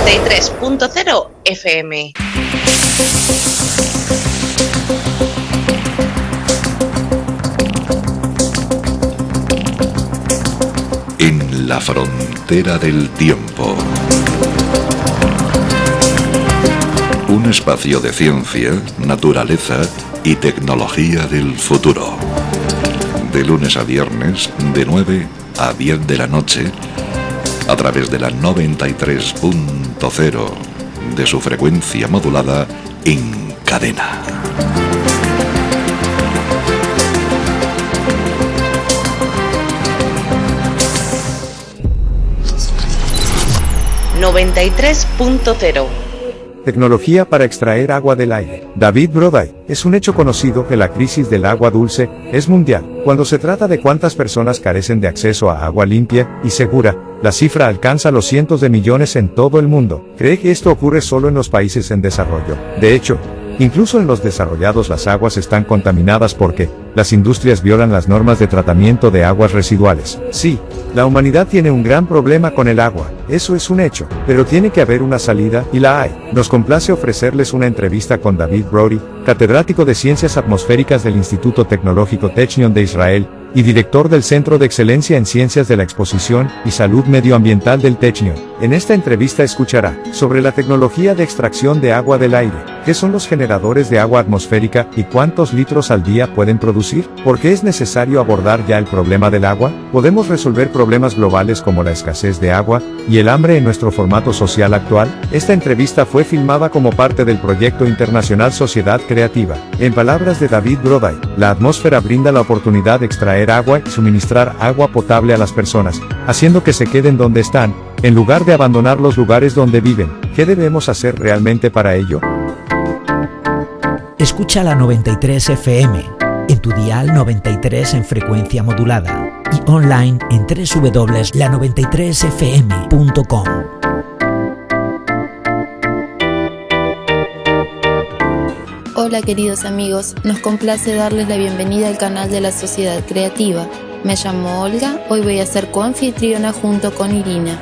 93.0 FM. En la frontera del tiempo. Un espacio de ciencia, naturaleza y tecnología del futuro. De lunes a viernes, de 9 a 10 de la noche, a través de la 93.0 de su frecuencia modulada en cadena. ...93.0. Tecnología para extraer agua del aire. David Broday. Es un hecho conocido que la crisis del agua dulce es mundial. Cuando se trata de cuántas personas carecen de acceso a agua limpia y segura, la cifra alcanza los cientos de millones en todo el mundo. Cree que esto ocurre solo en los países en desarrollo. De hecho, incluso en los desarrollados las aguas están contaminadas porque las industrias violan las normas de tratamiento de aguas residuales. Sí, la humanidad tiene un gran problema con el agua, eso es un hecho, pero tiene que haber una salida, y la hay. Nos complace ofrecerles una entrevista con David Brody, catedrático de Ciencias Atmosféricas del Instituto Tecnológico Technion de Israel, y director del Centro de Excelencia en Ciencias de la Exposición y Salud Medioambiental del Technion. En esta entrevista escuchará sobre la tecnología de extracción de agua del aire, qué son los generadores de agua atmosférica y cuántos litros al día pueden producir, por qué es necesario abordar ya el problema del agua, podemos resolver problemas globales como la escasez de agua y el hambre en nuestro formato social actual. Esta entrevista fue filmada como parte del proyecto internacional Sociedad Creativa. En palabras de David Broday, la atmósfera brinda la oportunidad de extraer agua y suministrar agua potable a las personas, haciendo que se queden donde están, en lugar de abandonar los lugares donde viven. ¿Qué debemos hacer realmente para ello? Escucha la 93 FM, en tu dial 93 en frecuencia modulada y online en www.la93fm.com. Hola queridos amigos, nos complace darles la bienvenida al canal de la Sociedad Creativa. Me llamo Olga, hoy voy a ser coanfitriona junto con Irina.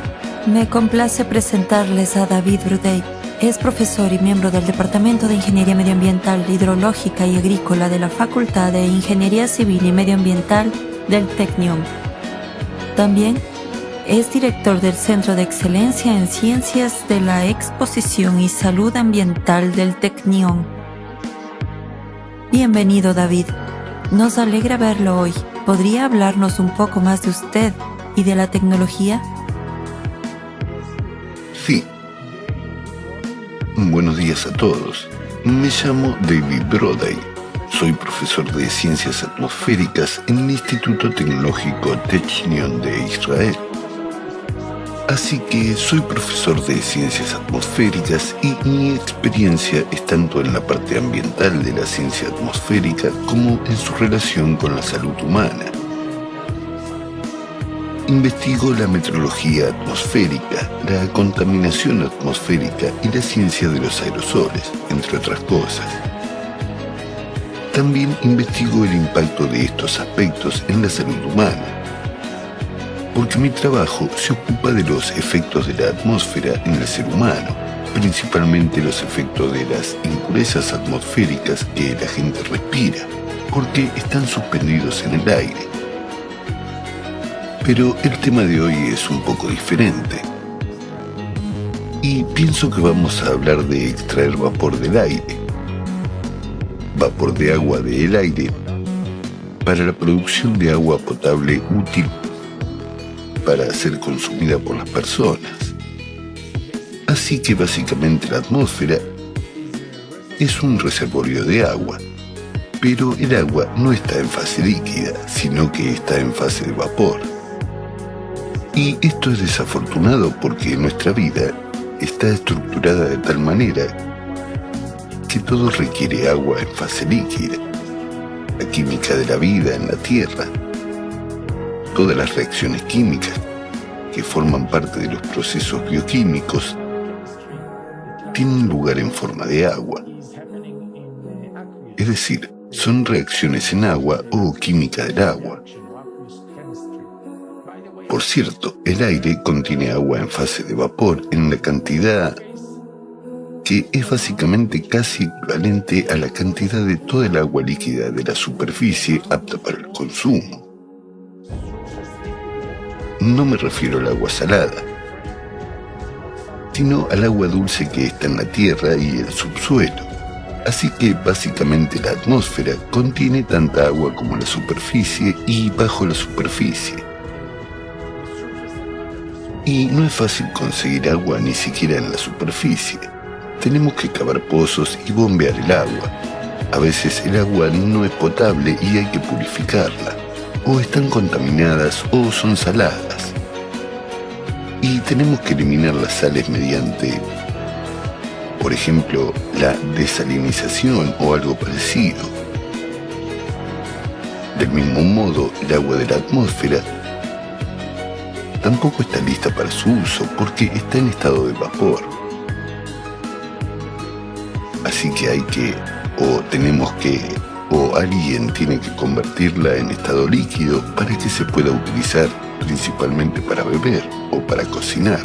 Me complace presentarles a David Broday. Es profesor y miembro del Departamento de Ingeniería Medioambiental, Hidrológica y Agrícola de la Facultad de Ingeniería Civil y Medioambiental del Technion. También es director del Centro de Excelencia en Ciencias de la Exposición y Salud Ambiental del Technion. Bienvenido, David. Nos alegra verlo hoy. ¿Podría hablarnos un poco más de usted y de la tecnología? Sí. Buenos días a todos. Me llamo David Broday. Soy profesor de Ciencias Atmosféricas en el Instituto Tecnológico Technion de Israel. Así que soy profesor de Ciencias Atmosféricas y mi experiencia es tanto en la parte ambiental de la ciencia atmosférica como en su relación con la salud humana. Investigo la metrología atmosférica, la contaminación atmosférica y la ciencia de los aerosoles, entre otras cosas. También investigo el impacto de estos aspectos en la salud humana, porque mi trabajo se ocupa de los efectos de la atmósfera en el ser humano, principalmente los efectos de las impurezas atmosféricas que la gente respira, porque están suspendidos en el aire. Pero el tema de hoy es un poco diferente. Y pienso que vamos a hablar de extraer vapor del aire. Vapor de agua del aire para la producción de agua potable útil para ser consumida por las personas. Así que básicamente la atmósfera es un reservorio de agua. Pero el agua no está en fase líquida, sino que está en fase de vapor. Y esto es desafortunado porque nuestra vida está estructurada de tal manera que todo requiere agua en fase líquida. La química de la vida en la Tierra, todas las reacciones químicas que forman parte de los procesos bioquímicos tienen lugar en forma de agua. Es decir, son reacciones en agua o química del agua. Por cierto, el aire contiene agua en fase de vapor en una cantidad que es básicamente casi equivalente a la cantidad de toda el agua líquida de la superficie apta para el consumo. No me refiero al agua salada, sino al agua dulce que está en la tierra y el subsuelo. Así que básicamente la atmósfera contiene tanta agua como la superficie y bajo la superficie. Y no es fácil conseguir agua ni siquiera en la superficie. Tenemos que cavar pozos y bombear el agua. A veces el agua no es potable y hay que purificarla. O están contaminadas o son saladas. Y tenemos que eliminar las sales mediante, por ejemplo, la desalinización o algo parecido. Del mismo modo, el agua de la atmósfera tampoco está lista para su uso porque está en estado de vapor. Así que hay que, o alguien tiene que convertirla en estado líquido para que se pueda utilizar principalmente para beber o para cocinar.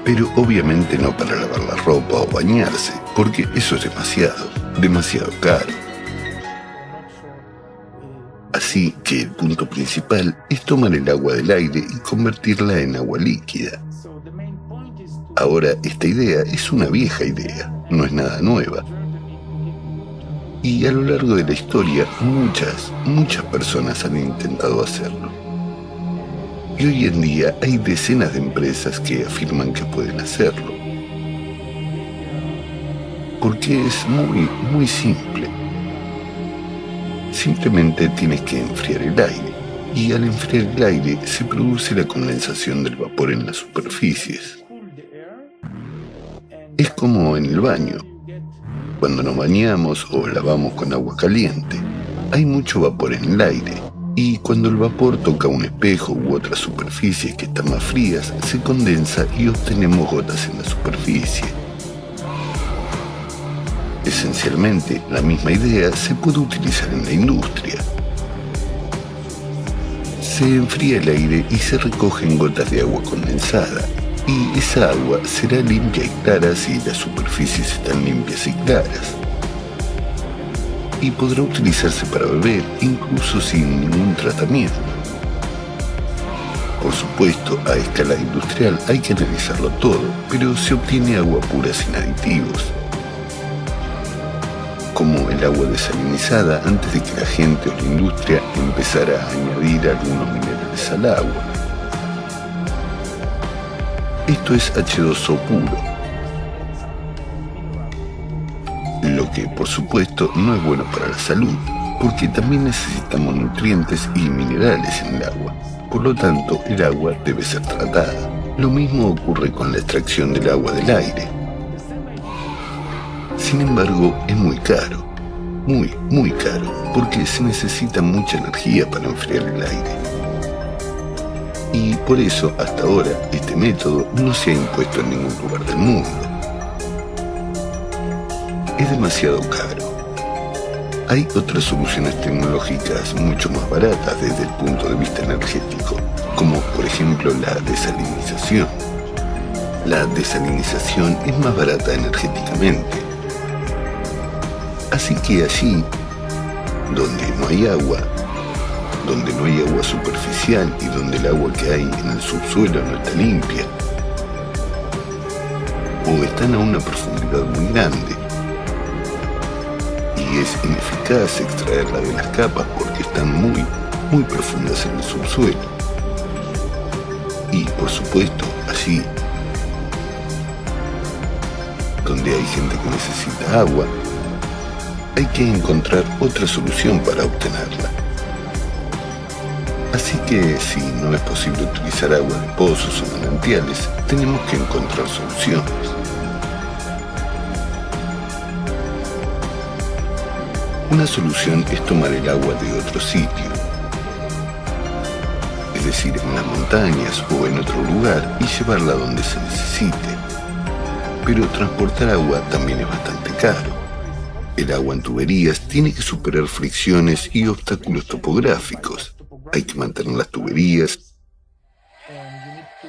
Pero obviamente no para lavar la ropa o bañarse, porque eso es demasiado caro. Así que el punto principal es tomar el agua del aire y convertirla en agua líquida. Ahora, esta idea es una vieja idea, no es nada nueva. Y a lo largo de la historia, muchas personas han intentado hacerlo. Y hoy en día hay decenas de empresas que afirman que pueden hacerlo. Porque es muy simple. Simplemente tienes que enfriar el aire. Y al enfriar el aire se produce la condensación del vapor en las superficies. Es como en el baño. Cuando nos bañamos o lavamos con agua caliente, hay mucho vapor en el aire. Y cuando el vapor toca un espejo u otras superficies que están más frías, se condensa y obtenemos gotas en la superficie. Esencialmente, la misma idea se puede utilizar en la industria. Se enfría el aire y se recogen gotas de agua condensada. Y esa agua será limpia y clara si las superficies están limpias y claras. Y podrá utilizarse para beber, incluso sin ningún tratamiento. Por supuesto, a escala industrial hay que analizarlo todo, pero se obtiene agua pura sin aditivos. Como el agua desalinizada antes de que la gente o la industria empezara a añadir algunos minerales al agua. Esto es H2O puro. Lo que, por supuesto, no es bueno para la salud, porque también necesitamos nutrientes y minerales en el agua. Por lo tanto, el agua debe ser tratada. Lo mismo ocurre con la extracción del agua del aire. Sin embargo, es muy caro. Muy caro, porque se necesita mucha energía para enfriar el aire. Y por eso, hasta ahora, este método no se ha impuesto en ningún lugar del mundo. Es demasiado caro. Hay otras soluciones tecnológicas mucho más baratas desde el punto de vista energético, como por ejemplo la desalinización. La desalinización es más barata energéticamente. Así que allí, donde no hay agua superficial y donde el agua que hay en el subsuelo no está limpia, o están a una profundidad muy grande, y es ineficaz extraerla de las capas porque están muy profundas en el subsuelo. Y por supuesto, allí donde hay gente que necesita agua, hay que encontrar otra solución para obtenerla. Así que si no es posible utilizar agua de pozos o manantiales, tenemos que encontrar soluciones. Una solución es tomar el agua de otro sitio, es decir, en las montañas o en otro lugar, y llevarla donde se necesite. Pero transportar agua también es bastante caro. El agua en tuberías tiene que superar fricciones y obstáculos topográficos. hay que mantener las tuberías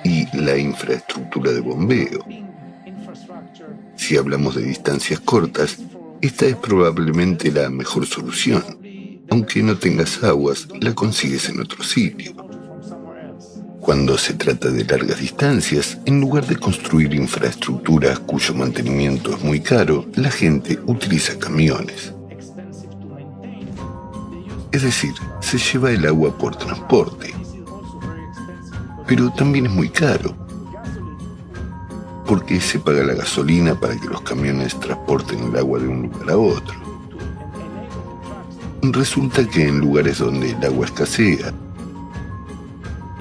y la infraestructura de bombeo. Si hablamos de distancias cortas, esta es probablemente la mejor solución. Aunque no tengas aguas, la consigues en otro sitio. Cuando se trata de largas distancias, en lugar de construir infraestructuras cuyo mantenimiento es muy caro, la gente utiliza camiones. Es decir, se lleva el agua por transporte. Pero también es muy caro, porque se paga la gasolina para que los camiones transporten el agua de un lugar a otro. Resulta que en lugares donde el agua escasea,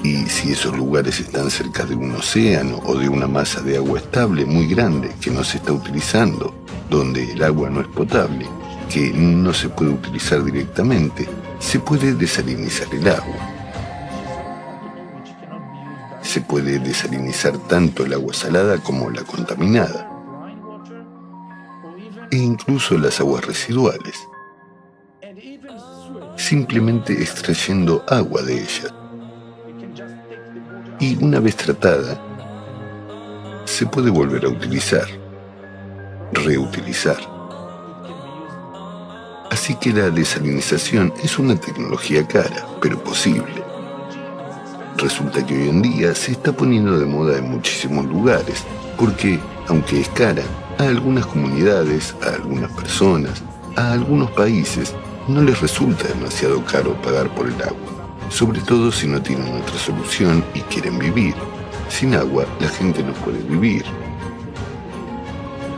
y si esos lugares están cerca de un océano o de una masa de agua estable muy grande que no se está utilizando, donde el agua no es potable, que no se puede utilizar directamente, se puede desalinizar el agua. Se puede desalinizar tanto el agua salada como la contaminada, e incluso las aguas residuales, simplemente extrayendo agua de ellas. Y una vez tratada, se puede volver a utilizar, reutilizar. Así que la desalinización es una tecnología cara, pero posible. Resulta que hoy en día se está poniendo de moda en muchísimos lugares, porque, aunque es cara, a algunas comunidades, a algunas personas, a algunos países, no les resulta demasiado caro pagar por el agua, sobre todo si no tienen otra solución y quieren vivir. Sin agua, la gente no puede vivir.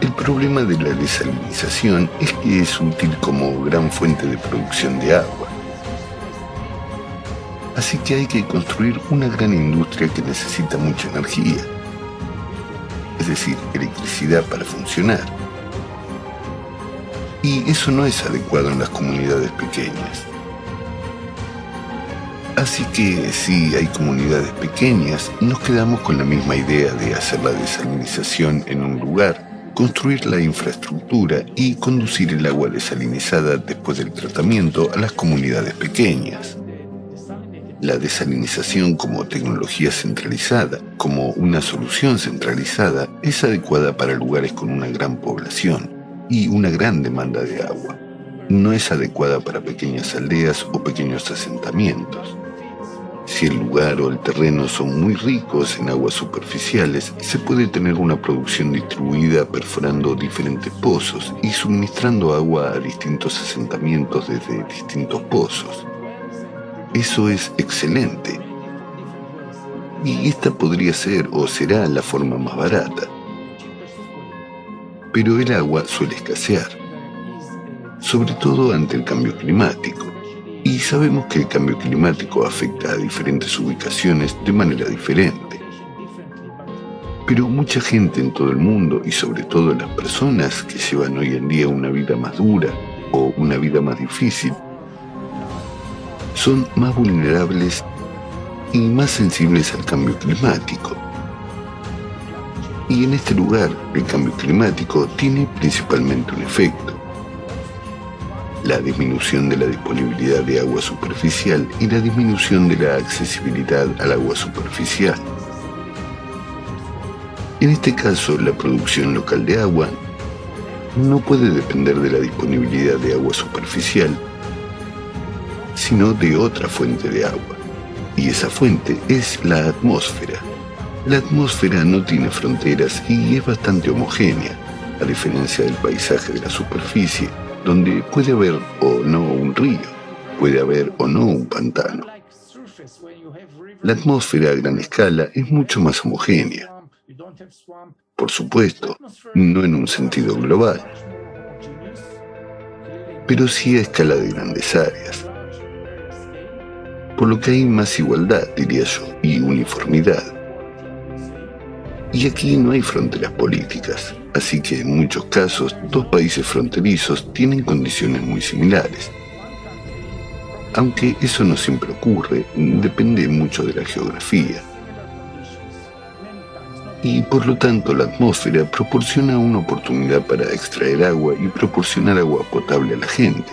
El problema de la desalinización es que es útil como gran fuente de producción de agua. Así que hay que construir una gran industria que necesita mucha energía, es decir, electricidad para funcionar. Y eso no es adecuado en las comunidades pequeñas. Así que si hay comunidades pequeñas, nos quedamos con la misma idea de hacer la desalinización en un lugar, construir la infraestructura y conducir el agua desalinizada después del tratamiento a las comunidades pequeñas. La desalinización como tecnología centralizada, como una solución centralizada, es adecuada para lugares con una gran población y una gran demanda de agua. No es adecuada para pequeñas aldeas o pequeños asentamientos. Si el lugar o el terreno son muy ricos en aguas superficiales, se puede tener una producción distribuida perforando diferentes pozos y suministrando agua a distintos asentamientos desde distintos pozos. Eso es excelente. Y esta podría ser o será la forma más barata. Pero el agua suele escasear, sobre todo ante el cambio climático. Y sabemos que el cambio climático afecta a diferentes ubicaciones de manera diferente. Pero mucha gente en todo el mundo, y sobre todo las personas que llevan hoy en día una vida más dura o una vida más difícil, son más vulnerables y más sensibles al cambio climático. Y en este lugar, el cambio climático tiene principalmente un efecto: la disminución de la disponibilidad de agua superficial y la disminución de la accesibilidad al agua superficial. En este caso, la producción local de agua no puede depender de la disponibilidad de agua superficial, sino de otra fuente de agua. Y esa fuente es la atmósfera. La atmósfera no tiene fronteras y es bastante homogénea, a diferencia del paisaje de la superficie, donde puede haber o no un río, puede haber o no un pantano. La atmósfera a gran escala es mucho más homogénea. Por supuesto, no en un sentido global, pero sí a escala de grandes áreas. Por lo que hay más igualdad, diría yo, y uniformidad. Y aquí no hay fronteras políticas, así que en muchos casos dos países fronterizos tienen condiciones muy similares. Aunque eso no siempre ocurre, depende mucho de la geografía. Y por lo tanto la atmósfera proporciona una oportunidad para extraer agua y proporcionar agua potable a la gente,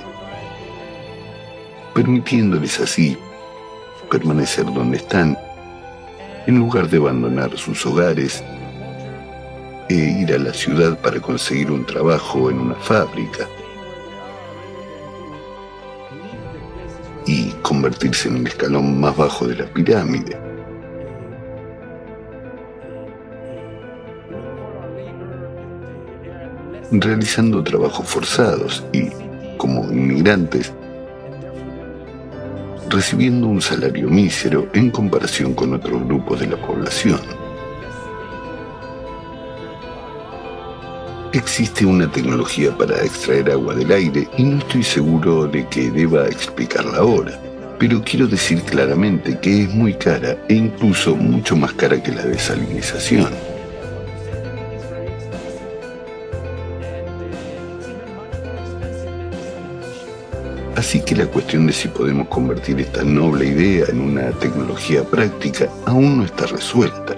permitiéndoles así permanecer donde están, en lugar de abandonar sus hogares e ir a la ciudad para conseguir un trabajo en una fábrica y convertirse en el escalón más bajo de la pirámide. Realizando trabajos forzados y, como inmigrantes, recibiendo un salario mísero en comparación con otros grupos de la población. Existe una tecnología para extraer agua del aire y no estoy seguro de que deba explicarla ahora, pero quiero decir claramente que es muy cara e incluso mucho más cara que la desalinización. Así que la cuestión de si podemos convertir esta noble idea en una tecnología práctica aún no está resuelta.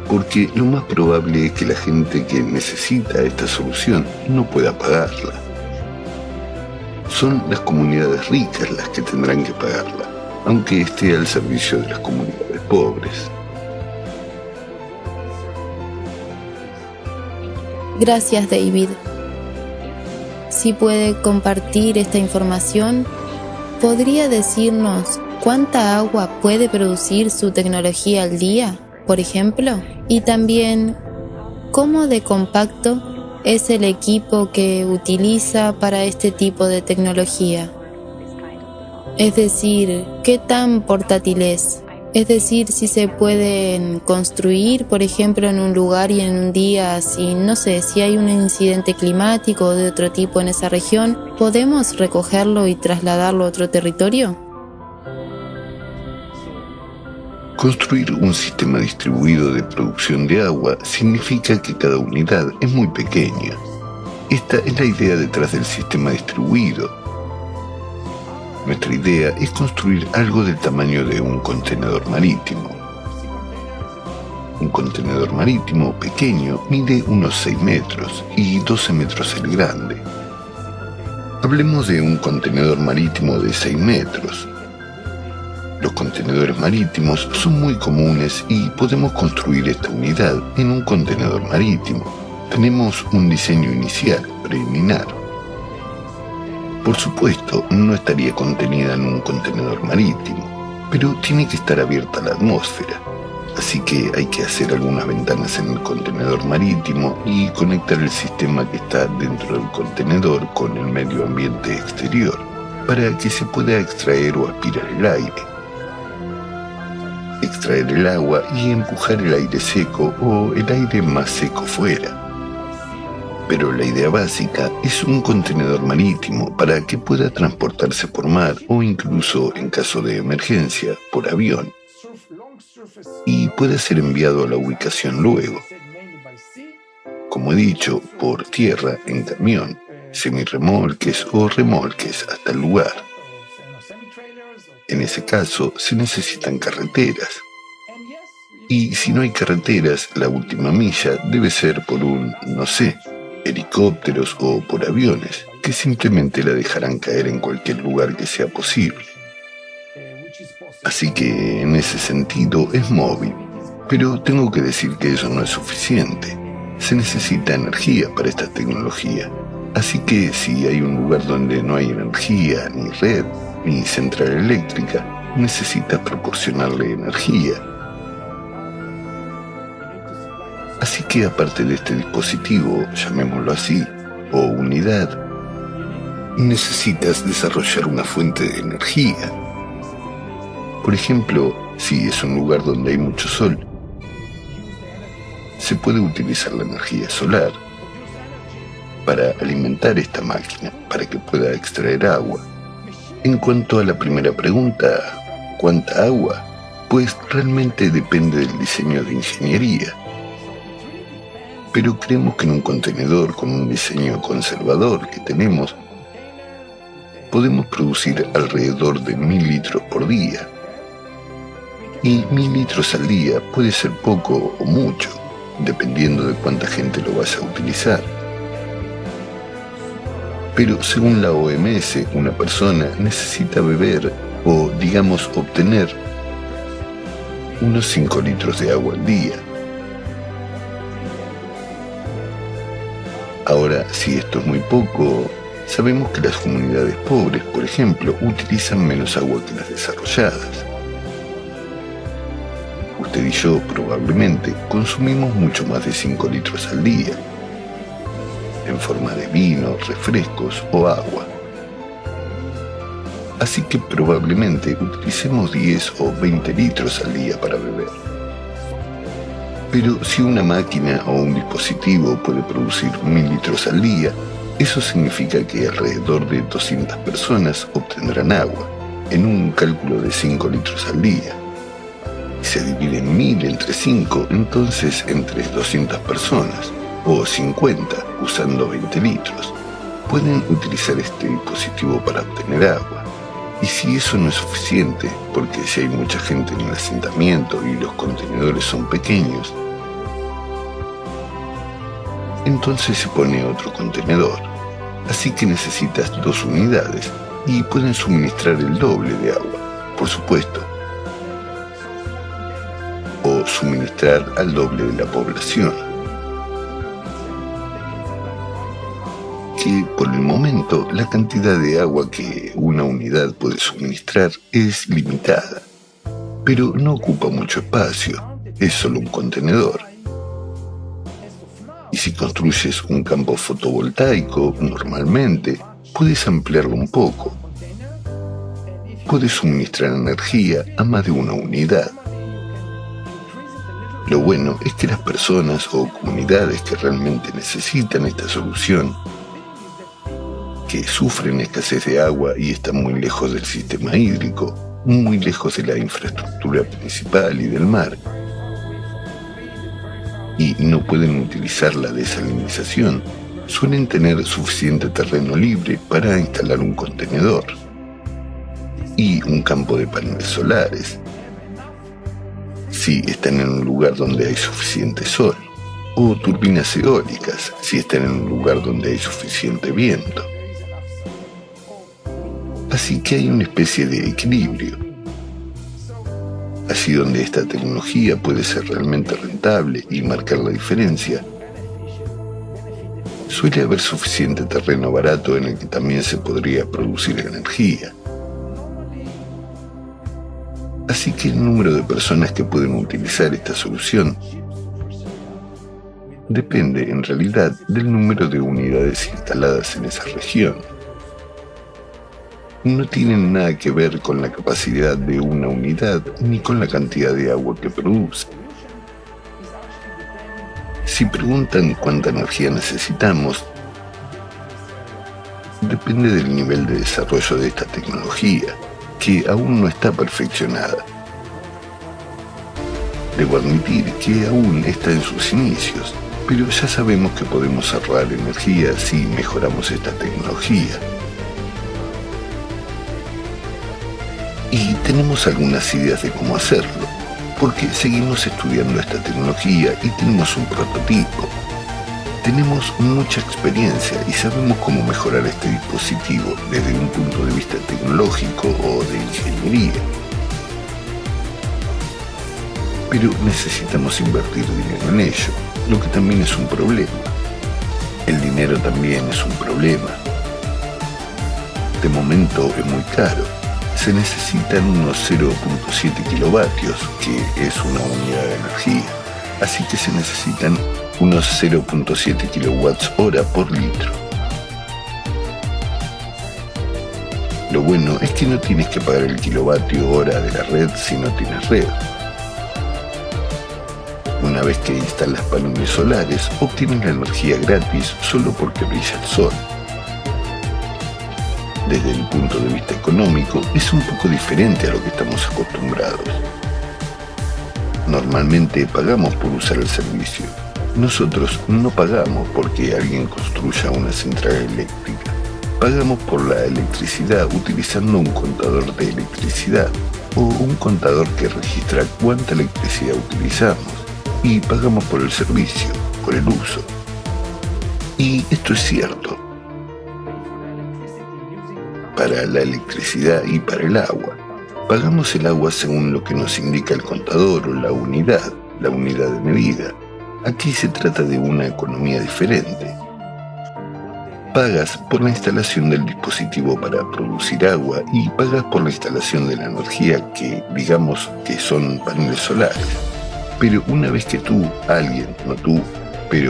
Porque lo más probable es que la gente que necesita esta solución no pueda pagarla. Son las comunidades ricas las que tendrán que pagarla, aunque esté al servicio de las comunidades pobres. Gracias, David. Si puede compartir esta información, ¿podría decirnos cuánta agua puede producir su tecnología al día, por ejemplo? Y también, ¿cómo de compacto es el equipo que utiliza para este tipo de tecnología? Es decir, ¿qué tan portátil es? Es decir, si se pueden construir, por ejemplo, en un lugar y en un día, si hay un incidente climático o de otro tipo en esa región, ¿podemos recogerlo y trasladarlo a otro territorio? Construir un sistema distribuido de producción de agua significa que cada unidad es muy pequeña. Esta es la idea detrás del sistema distribuido. Nuestra idea es construir algo del tamaño de un contenedor marítimo. Un contenedor marítimo pequeño mide unos 6 metros y 12 metros el grande. Hablemos de un contenedor marítimo de 6 metros. Los contenedores marítimos son muy comunes y podemos construir esta unidad en un contenedor marítimo. Tenemos un diseño inicial, preliminar. Por supuesto, no estaría contenida en un contenedor marítimo, pero tiene que estar abierta a la atmósfera. Así que hay que hacer algunas ventanas en el contenedor marítimo y conectar el sistema que está dentro del contenedor con el medio ambiente exterior, para que se pueda extraer o aspirar el aire. Extraer el agua y empujar el aire seco o el aire más seco fuera. Pero la idea básica es un contenedor marítimo para que pueda transportarse por mar o incluso, en caso de emergencia, por avión, y pueda ser enviado a la ubicación luego. Como he dicho, por tierra, en camión, semirremolques o remolques hasta el lugar. En ese caso, se necesitan carreteras. Y si no hay carreteras, la última milla debe ser por helicópteros o por aviones, que simplemente la dejarán caer en cualquier lugar que sea posible. Así que, en ese sentido, es móvil. Pero tengo que decir que eso no es suficiente. Se necesita energía para esta tecnología. Así que, si hay un lugar donde no hay energía, ni red, ni central eléctrica, necesitas proporcionarle energía. Así que aparte de este dispositivo, llamémoslo así, o unidad, necesitas desarrollar una fuente de energía. Por ejemplo, si es un lugar donde hay mucho sol, se puede utilizar la energía solar para alimentar esta máquina, para que pueda extraer agua. En cuanto a la primera pregunta, ¿cuánta agua? Pues realmente depende del diseño de ingeniería. Pero creemos que en un contenedor con un diseño conservador que tenemos, podemos producir alrededor de 1000 litros por día. Y 1000 litros al día puede ser poco o mucho, dependiendo de cuánta gente lo vaya a utilizar. Pero según la OMS, una persona necesita beber o, digamos, obtener unos 5 litros de agua al día. Ahora, si esto es muy poco, sabemos que las comunidades pobres, por ejemplo, utilizan menos agua que las desarrolladas. Usted y yo probablemente consumimos mucho más de 5 litros al día, en forma de vino, refrescos o agua. Así que probablemente utilicemos 10 o 20 litros al día para beber. Pero si una máquina o un dispositivo puede producir 1000 litros al día, eso significa que alrededor de 200 personas obtendrán agua, en un cálculo de 5 litros al día. Si se dividen 1000 entre 5, entonces entre 200 personas, o 50 usando 20 litros, pueden utilizar este dispositivo para obtener agua. Y si eso no es suficiente, porque si hay mucha gente en el asentamiento y los contenedores son pequeños, entonces se pone otro contenedor. Así que necesitas 2 unidades y pueden suministrar el doble de agua, por supuesto. O suministrar al doble de la población. Que por el momento la cantidad de agua que una unidad puede suministrar es limitada, pero no ocupa mucho espacio, es solo un contenedor. Y si construyes un campo fotovoltaico, normalmente puedes ampliarlo un poco. Puedes suministrar energía a más de una unidad. Lo bueno es que las personas o comunidades que realmente necesitan esta solución, que sufren escasez de agua y están muy lejos del sistema hídrico, muy lejos de la infraestructura principal y del mar, y no pueden utilizar la desalinización, suelen tener suficiente terreno libre para instalar un contenedor y un campo de paneles solares, si están en un lugar donde hay suficiente sol, o turbinas eólicas, si están en un lugar donde hay suficiente viento. Así que hay una especie de equilibrio. Así donde esta tecnología puede ser realmente rentable y marcar la diferencia, suele haber suficiente terreno barato en el que también se podría producir energía. Así que el número de personas que pueden utilizar esta solución depende en realidad del número de unidades instaladas en esa región. No tienen nada que ver con la capacidad de una unidad ni con la cantidad de agua que produce. Si preguntan cuánta energía necesitamos, depende del nivel de desarrollo de esta tecnología, que aún no está perfeccionada. Debo admitir que aún está en sus inicios, pero ya sabemos que podemos ahorrar energía si mejoramos esta tecnología. Y tenemos algunas ideas de cómo hacerlo, porque seguimos estudiando esta tecnología y tenemos un prototipo. Tenemos mucha experiencia y sabemos cómo mejorar este dispositivo desde un punto de vista tecnológico o de ingeniería. Pero necesitamos invertir dinero en ello, lo que también es un problema. El dinero también es un problema. De momento es muy caro. Se necesitan unos 0.7 kilovatios, que es una unidad de energía. Así que se necesitan unos 0.7 kilowatts hora por litro. Lo bueno es que no tienes que pagar el kilovatio hora de la red si no tienes red. Una vez que instalas paneles solares, obtienes la energía gratis solo porque brilla el sol. Desde el punto de vista económico, es un poco diferente a lo que estamos acostumbrados. Normalmente pagamos por usar el servicio. Nosotros no pagamos porque alguien construya una central eléctrica. Pagamos por la electricidad utilizando un contador de electricidad o un contador que registra cuánta electricidad utilizamos. Y pagamos por el servicio, por el uso. Y esto es cierto. para la electricidad y para el agua. Pagamos el agua según lo que nos indica el contador o la unidad de medida. Aquí se trata de una economía diferente. Pagas por la instalación del dispositivo para producir agua y pagas por la instalación de la energía que, digamos, que son paneles solares. Pero una vez que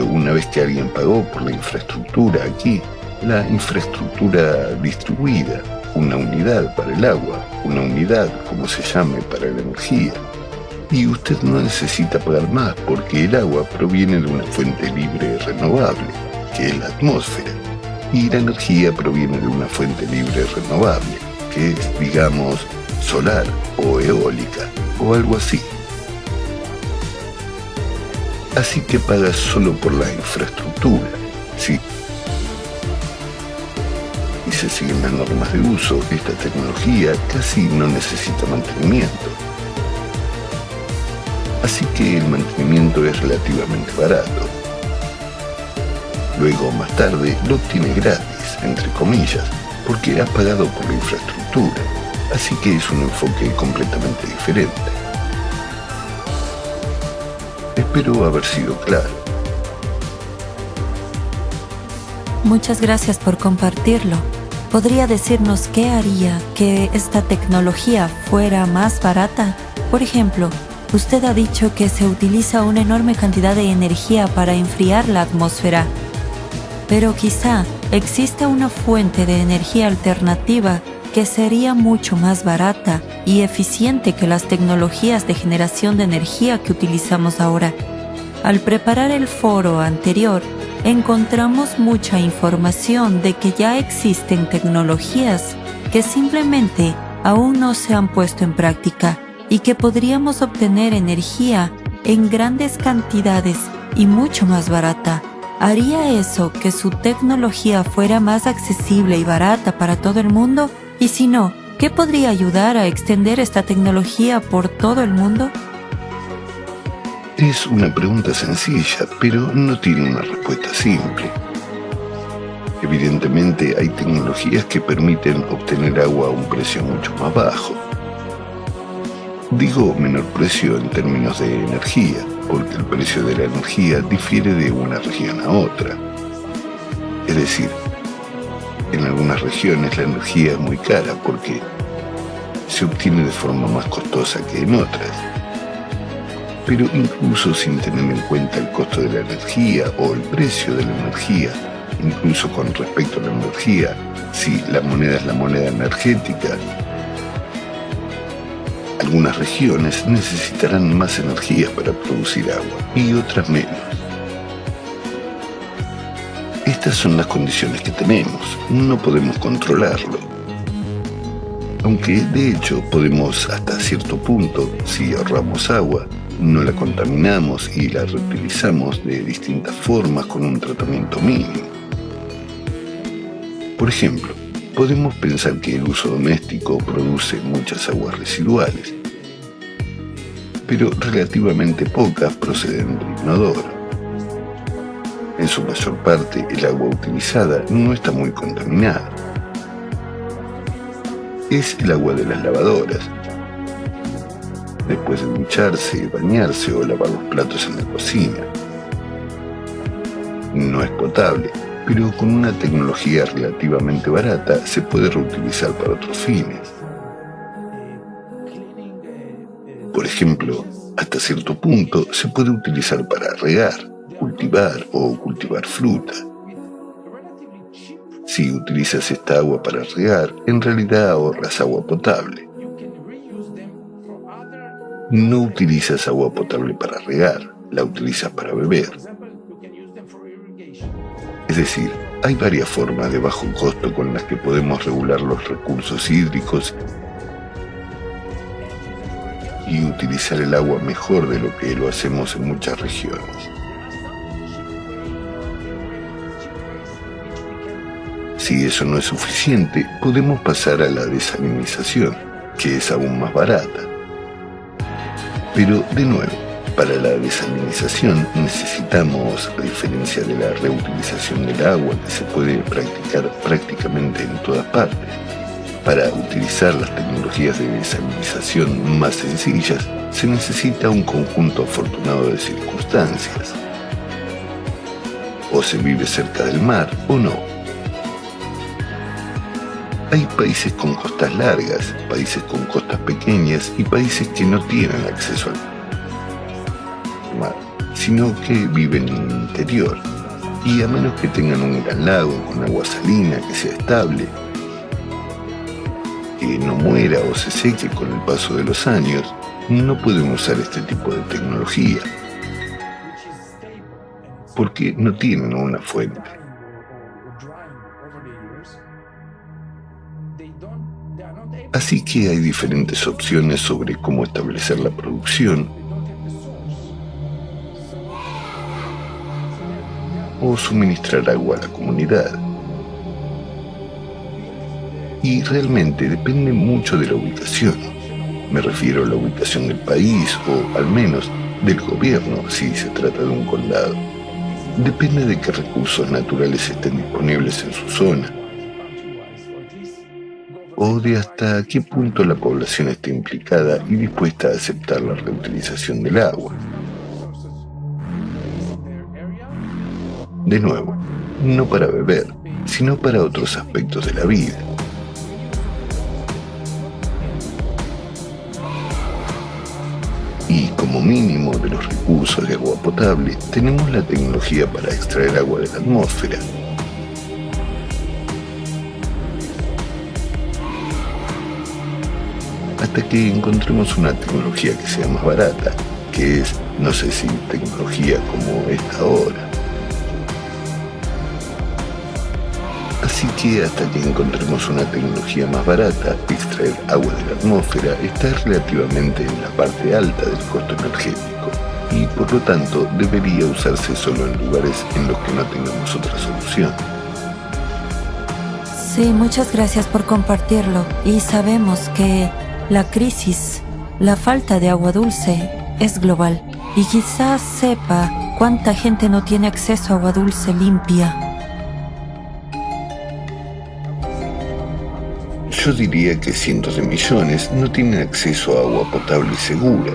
una vez que alguien pagó por la infraestructura aquí, la infraestructura distribuida, una unidad para el agua, una unidad, como se llame, para la energía. Y usted no necesita pagar más porque el agua proviene de una fuente libre y renovable, que es la atmósfera. Y la energía proviene de una fuente libre y renovable, que es, digamos, solar o eólica, o algo así. Así que pagas solo por la infraestructura, sí. Y se siguen las normas de uso, esta tecnología casi no necesita mantenimiento. Así que el mantenimiento es relativamente barato. Luego, más tarde, lo obtiene gratis, entre comillas, porque has pagado por la infraestructura. Así que es un enfoque completamente diferente. Espero haber sido claro. Muchas gracias por compartirlo. ¿Podría decirnos qué haría que esta tecnología fuera más barata? Por ejemplo, usted ha dicho que se utiliza una enorme cantidad de energía para enfriar la atmósfera. Pero quizá exista una fuente de energía alternativa que sería mucho más barata y eficiente que las tecnologías de generación de energía que utilizamos ahora. Al preparar el foro anterior, encontramos mucha información de que ya existen tecnologías que simplemente aún no se han puesto en práctica y que podríamos obtener energía en grandes cantidades y mucho más barata. ¿Haría eso que su tecnología fuera más accesible y barata para todo el mundo? Y si no, ¿qué podría ayudar a extender esta tecnología por todo el mundo? Es una pregunta sencilla, pero no tiene una respuesta simple. Evidentemente hay tecnologías que permiten obtener agua a un precio mucho más bajo. Digo menor precio en términos de energía, porque el precio de la energía difiere de una región a otra. Es decir, en algunas regiones la energía es muy cara porque se obtiene de forma más costosa que en otras. Pero incluso sin tener en cuenta el costo de la energía o el precio de la energía, incluso con respecto a la energía, si la moneda es la moneda energética, algunas regiones necesitarán más energía para producir agua y otras menos. Estas son las condiciones que tenemos, no podemos controlarlo. Aunque de hecho podemos hasta cierto punto, si ahorramos agua, no la contaminamos y la reutilizamos de distintas formas con un tratamiento mínimo. Por ejemplo, podemos pensar que el uso doméstico produce muchas aguas residuales, pero relativamente pocas proceden del inodoro. En su mayor parte, el agua utilizada no está muy contaminada. Es el agua de las lavadoras. Después de ducharse, bañarse o lavar los platos en la cocina. No es potable, pero con una tecnología relativamente barata se puede reutilizar para otros fines. Por ejemplo, hasta cierto punto se puede utilizar para regar, cultivar o cultivar fruta. Si utilizas esta agua para regar, en realidad ahorras agua potable. No utilizas agua potable para regar, la utilizas para beber. Es decir, hay varias formas de bajo costo con las que podemos regular los recursos hídricos y utilizar el agua mejor de lo que lo hacemos en muchas regiones. Si eso no es suficiente, podemos pasar a la desalinización, que es aún más barata. Pero, de nuevo, para la desalinización necesitamos, a diferencia de la reutilización del agua que se puede practicar prácticamente en todas partes, Para utilizar las tecnologías de desalinización más sencillas, se necesita un conjunto afortunado de circunstancias. O se vive cerca del mar o no. Hay países con costas largas, países con costas pequeñas y países que no tienen acceso al mar, sino que viven en el interior. Y a menos que tengan un gran lago con agua salina que sea estable, que no muera o se seque con el paso de los años, no pueden usar este tipo de tecnología, porque no tienen una fuente. Así que hay diferentes opciones sobre cómo establecer la producción o suministrar agua a la comunidad. Y realmente depende mucho de la ubicación. Me refiero a la ubicación del país o al menos del gobierno si se trata de un condado. Depende de qué recursos naturales estén disponibles en su zona o de hasta qué punto la población esté implicada y dispuesta a aceptar la reutilización del agua. De nuevo, no para beber, sino para otros aspectos de la vida. Y como mínimo de los recursos de agua potable, tenemos la tecnología para extraer agua de la atmósfera. Hasta que encontremos una tecnología que sea más barata, que es, no sé si tecnología como esta ahora. Así que hasta que encontremos una tecnología más barata, extraer agua de la atmósfera está relativamente en la parte alta del costo energético y por lo tanto debería usarse solo en lugares en los que no tengamos otra solución. Sí, muchas gracias por compartirlo. Y sabemos que la crisis, la falta de agua dulce, es global. Y quizás sepa cuánta gente no tiene acceso a agua dulce limpia. Yo diría que cientos de millones no tienen acceso a agua potable y segura.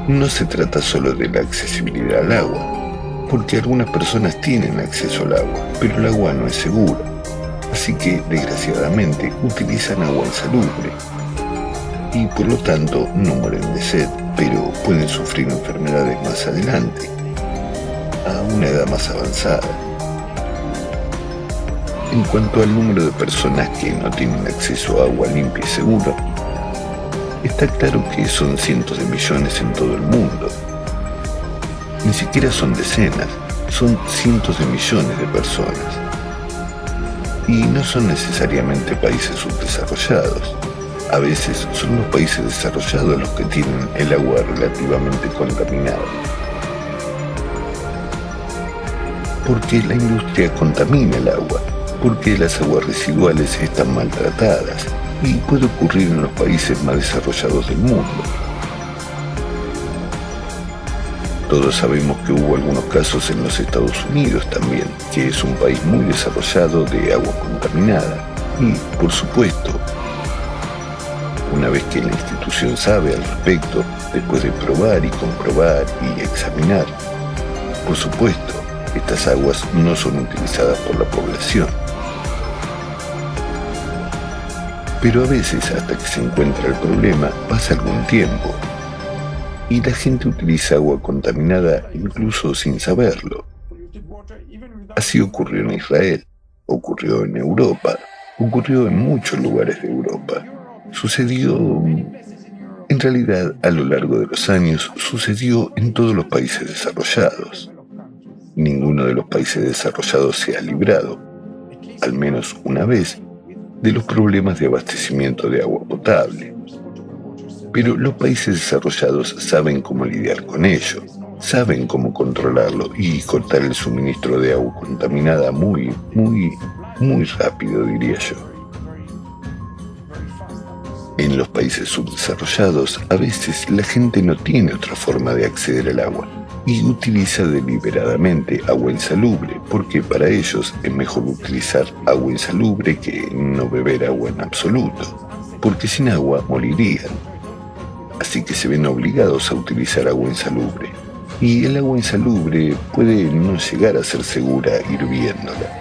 No se trata solo de la accesibilidad al agua, porque algunas personas tienen acceso al agua, pero el agua no es segura. Así que, desgraciadamente, utilizan agua insalubre. Y por lo tanto no mueren de sed, pero pueden sufrir enfermedades más adelante, a una edad más avanzada. En cuanto al número de personas que no tienen acceso a agua limpia y segura, está claro que son cientos de millones en todo el mundo. Ni siquiera son decenas, son cientos de millones de personas. Y no son necesariamente países subdesarrollados. A veces son los países desarrollados los que tienen el agua relativamente contaminada. Porque la industria contamina el agua, porque las aguas residuales están maltratadas y puede ocurrir en los países más desarrollados del mundo. Todos sabemos que hubo algunos casos en los Estados Unidos también, que es un país muy desarrollado de agua contaminada. Y, por supuesto, una vez que la institución sabe al respecto, después de probar y comprobar y examinar, por supuesto, estas aguas no son utilizadas por la población. Pero a veces, hasta que se encuentra el problema, pasa algún tiempo. Y la gente utiliza agua contaminada incluso sin saberlo. Así ocurrió en Israel, ocurrió en Europa, ocurrió en muchos lugares de Europa. Sucedió, en realidad, a lo largo de los años, sucedió en todos los países desarrollados. Ninguno de los países desarrollados se ha librado, al menos una vez, de los problemas de abastecimiento de agua potable. Pero los países desarrollados saben cómo lidiar con ello, saben cómo controlarlo y cortar el suministro de agua contaminada muy rápido, diría yo. En los países subdesarrollados, a veces la gente no tiene otra forma de acceder al agua, y utiliza deliberadamente agua insalubre, porque para ellos es mejor utilizar agua insalubre que no beber agua en absoluto, porque sin agua morirían. Así que se ven obligados a utilizar agua insalubre, y el agua insalubre puede no llegar a ser segura hirviéndola.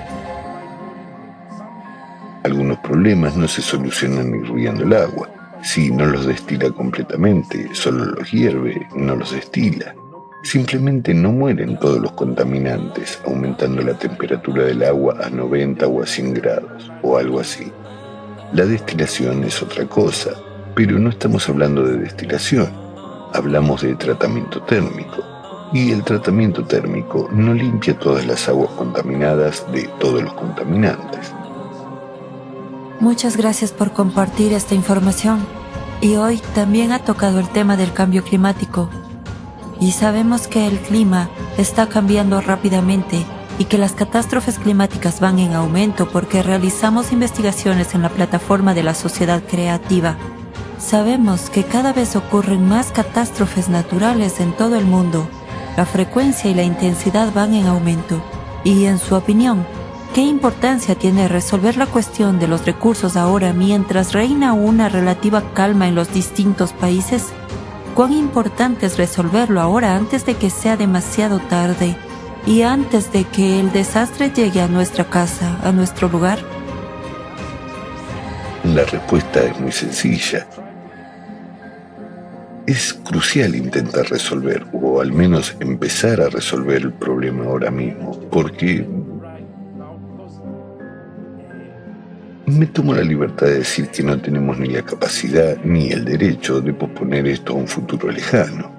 Algunos problemas no se solucionan hirviendo el agua. Si no los destila completamente, solo los hierve, no los destila. Simplemente no mueren todos los contaminantes, aumentando la temperatura del agua a 90 o a 100 grados, o algo así. La destilación es otra cosa, pero no estamos hablando de destilación. Hablamos de tratamiento térmico. Y el tratamiento térmico no limpia todas las aguas contaminadas de todos los contaminantes. Muchas gracias por compartir esta información. Y hoy también ha tocado el tema del cambio climático. Y sabemos que el clima está cambiando rápidamente y que las catástrofes climáticas van en aumento porque realizamos investigaciones en la plataforma de la sociedad creativa. Sabemos que cada vez ocurren más catástrofes naturales en todo el mundo. La frecuencia y la intensidad van en aumento. Y en su opinión, ¿qué importancia tiene resolver la cuestión de los recursos ahora mientras reina una relativa calma en los distintos países? ¿Cuán importante es resolverlo ahora antes de que sea demasiado tarde y antes de que el desastre llegue a nuestra casa, a nuestro lugar? La respuesta es muy sencilla. Es crucial intentar resolver, o al menos empezar a resolver el problema ahora mismo, porque me tomo la libertad de decir que no tenemos ni la capacidad ni el derecho de posponer esto a un futuro lejano.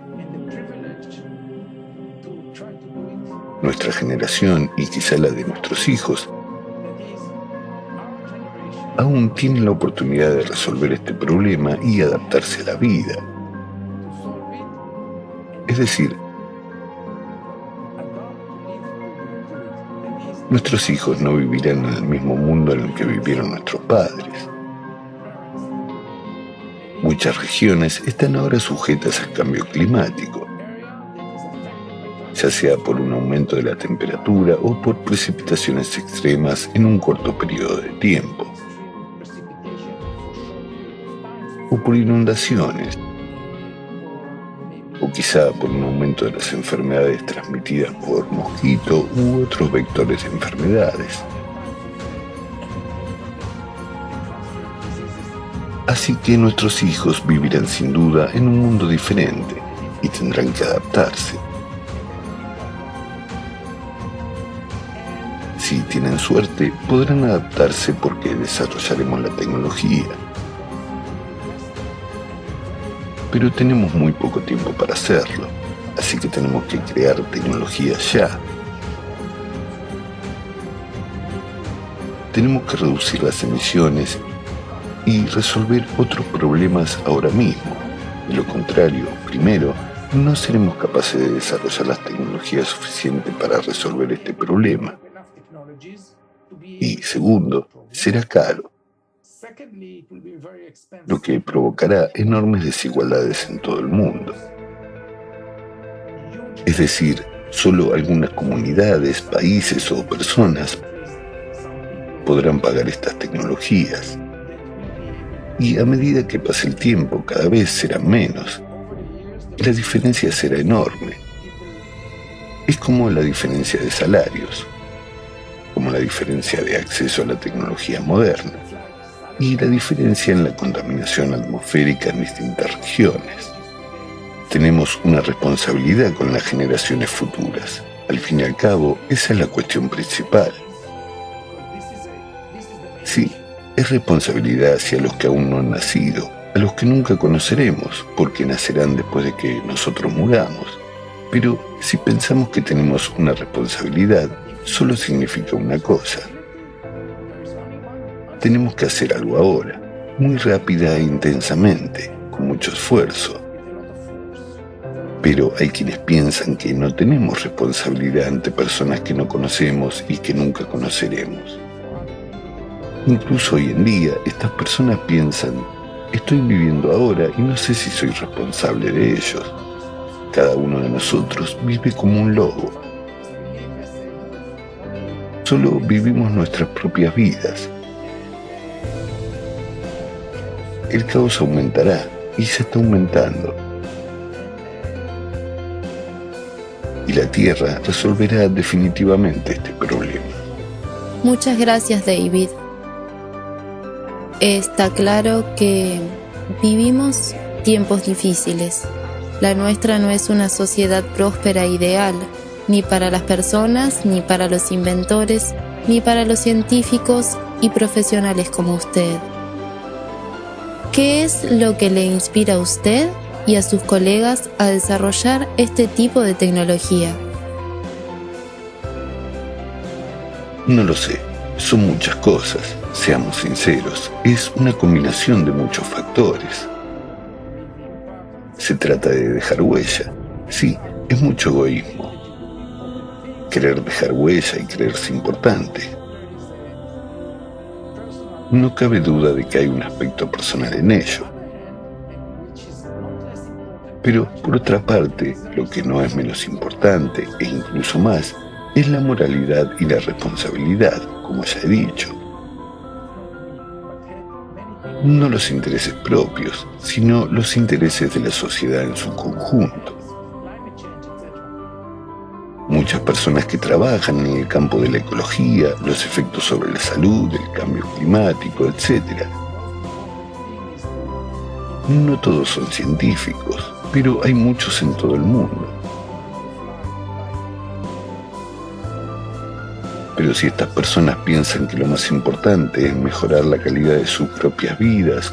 Nuestra generación, y quizá la de nuestros hijos, aún tienen la oportunidad de resolver este problema y adaptarse a la vida. Es decir, nuestros hijos no vivirán en el mismo mundo en el que vivieron nuestros padres. Muchas regiones están ahora sujetas al cambio climático, ya sea por un aumento de la temperatura o por precipitaciones extremas en un corto periodo de tiempo, o por inundaciones, o quizá por un aumento de las enfermedades transmitidas por mosquito u otros vectores de enfermedades. Así que nuestros hijos vivirán sin duda en un mundo diferente y tendrán que adaptarse. Si tienen suerte, podrán adaptarse porque desarrollaremos la tecnología. Pero tenemos muy poco tiempo para hacerlo, así que tenemos que crear tecnología ya. Tenemos que reducir las emisiones y resolver otros problemas ahora mismo. De lo contrario, primero, no seremos capaces de desarrollar las tecnologías suficientes para resolver este problema. Y segundo, será caro, lo que provocará enormes desigualdades en todo el mundo. Es decir, solo algunas comunidades, países o personas podrán pagar estas tecnologías. Y a medida que pase el tiempo, cada vez serán menos. Y la diferencia será enorme. Es como la diferencia de salarios, como la diferencia de acceso a la tecnología moderna, y la diferencia en la contaminación atmosférica en distintas regiones. Tenemos una responsabilidad con las generaciones futuras. Al fin y al cabo, esa es la cuestión principal. Sí, es responsabilidad hacia los que aún no han nacido, a los que nunca conoceremos, porque nacerán después de que nosotros muramos. Pero si pensamos que tenemos una responsabilidad, solo significa una cosa. Tenemos que hacer algo ahora, muy rápida e intensamente, con mucho esfuerzo. Pero hay quienes piensan que no tenemos responsabilidad ante personas que no conocemos y que nunca conoceremos. Incluso hoy en día, estas personas piensan, estoy viviendo ahora y no sé si soy responsable de ellos. Cada uno de nosotros vive como un lobo. Solo vivimos nuestras propias vidas. El caos aumentará y se está aumentando. Y la Tierra resolverá definitivamente este problema. Muchas gracias, David. Está claro que vivimos tiempos difíciles. La nuestra no es una sociedad próspera e ideal, ni para las personas, ni para los inventores, ni para los científicos y profesionales como usted. ¿Qué es lo que le inspira a usted y a sus colegas a desarrollar este tipo de tecnología? No lo sé, son muchas cosas, seamos sinceros, es una combinación de muchos factores. Se trata de dejar huella, sí, es mucho egoísmo. Querer dejar huella y creerse importante. No cabe duda de que hay un aspecto personal en ello. Pero, por otra parte, lo que no es menos importante, e incluso más, es la moralidad y la responsabilidad, como ya he dicho. No los intereses propios, sino los intereses de la sociedad en su conjunto. Muchas personas que trabajan en el campo de la ecología, los efectos sobre la salud, el cambio climático, etc. No todos son científicos, pero hay muchos en todo el mundo. Pero si estas personas piensan que lo más importante es mejorar la calidad de sus propias vidas,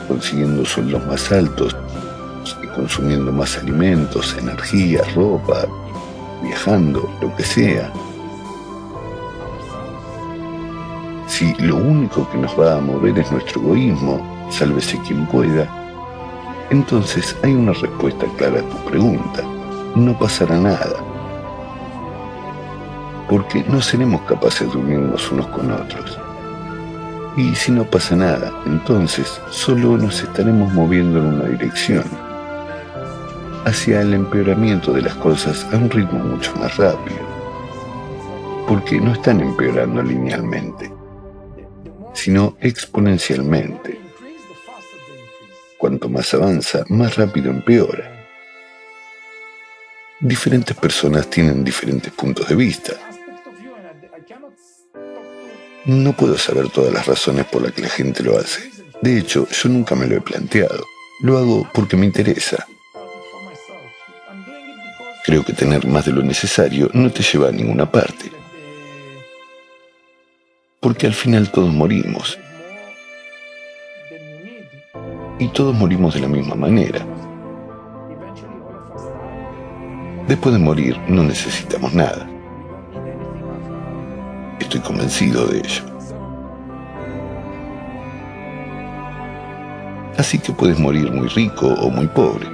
consiguiendo sueldos más altos y consumiendo más alimentos, energía, ropa, viajando, lo que sea. Si lo único que nos va a mover es nuestro egoísmo, sálvese quien pueda, entonces hay una respuesta clara a tu pregunta. No pasará nada. Porque no seremos capaces de unirnos unos con otros. Y si no pasa nada, entonces solo nos estaremos moviendo en una dirección, hacia el empeoramiento de las cosas a un ritmo mucho más rápido. Porque no están empeorando linealmente, sino exponencialmente. Cuanto más avanza, más rápido empeora. Diferentes personas tienen diferentes puntos de vista. No puedo saber todas las razones por las que la gente lo hace. De hecho, yo nunca me lo he planteado. Lo hago porque me interesa. Creo que tener más de lo necesario no te lleva a ninguna parte. Porque al final todos morimos. Y todos morimos de la misma manera. Después de morir no necesitamos nada. Estoy convencido de ello. Así que puedes morir muy rico o muy pobre.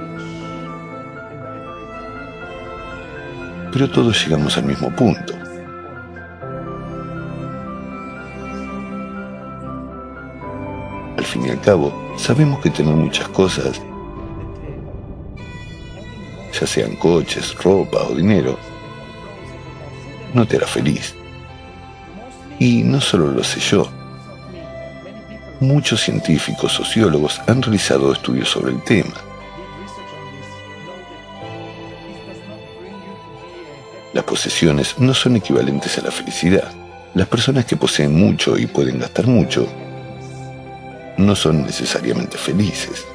Pero todos llegamos al mismo punto. Al fin y al cabo, sabemos que tener muchas cosas, ya sean coches, ropa o dinero, no te hará feliz. Y no solo lo sé yo. Muchos científicos, sociólogos han realizado estudios sobre el tema. Las posesiones no son equivalentes a la felicidad. Las personas que poseen mucho y pueden gastar mucho no son necesariamente felices.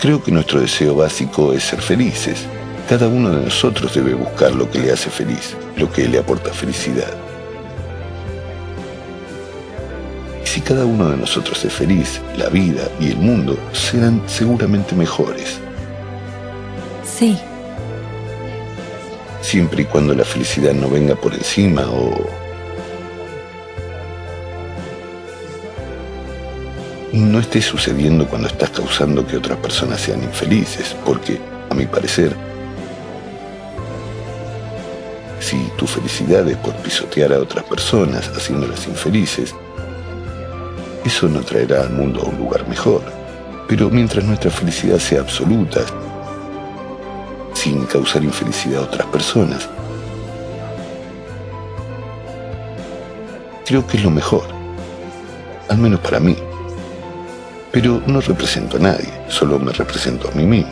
Creo que nuestro deseo básico es ser felices. Cada uno de nosotros debe buscar lo que le hace feliz, lo que le aporta felicidad. Y si cada uno de nosotros es feliz, la vida y el mundo serán seguramente mejores. Sí. Siempre y cuando la felicidad no venga por encima o no esté sucediendo cuando estás causando que otras personas sean infelices, porque, a mi parecer, si tu felicidad es por pisotear a otras personas, haciéndolas infelices, eso no traerá al mundo a un lugar mejor. Pero mientras nuestra felicidad sea absoluta, sin causar infelicidad a otras personas. Creo que es lo mejor, al menos para mí. Pero no represento a nadie, solo me represento a mí mismo.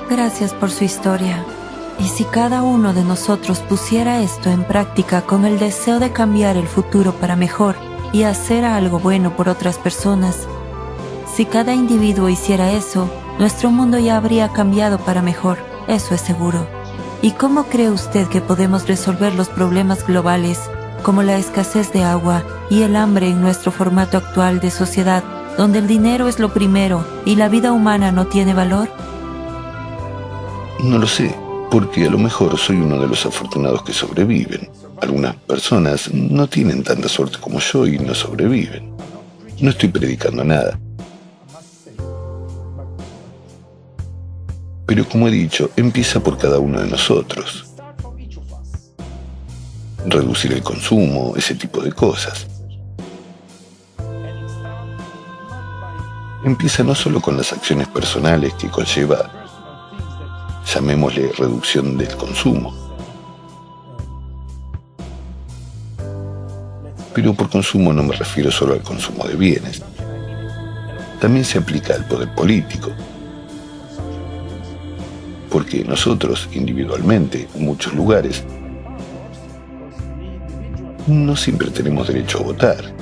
Gracias por su historia. Y si cada uno de nosotros pusiera esto en práctica con el deseo de cambiar el futuro para mejor y hacer algo bueno por otras personas, si cada individuo hiciera eso, nuestro mundo ya habría cambiado para mejor, eso es seguro. ¿Y cómo cree usted que podemos resolver los problemas globales, como la escasez de agua y el hambre en nuestro formato actual de sociedad, donde el dinero es lo primero y la vida humana no tiene valor? No lo sé, porque a lo mejor soy uno de los afortunados que sobreviven. Algunas personas no tienen tanta suerte como yo y no sobreviven. No estoy predicando nada. Pero como he dicho, empieza por cada uno de nosotros. Reducir el consumo, ese tipo de cosas. Empieza no solo con las acciones personales que conlleva, llamémosle reducción del consumo. Pero por consumo no me refiero solo al consumo de bienes. También se aplica al poder político. Porque nosotros, individualmente, en muchos lugares, no siempre tenemos derecho a votar,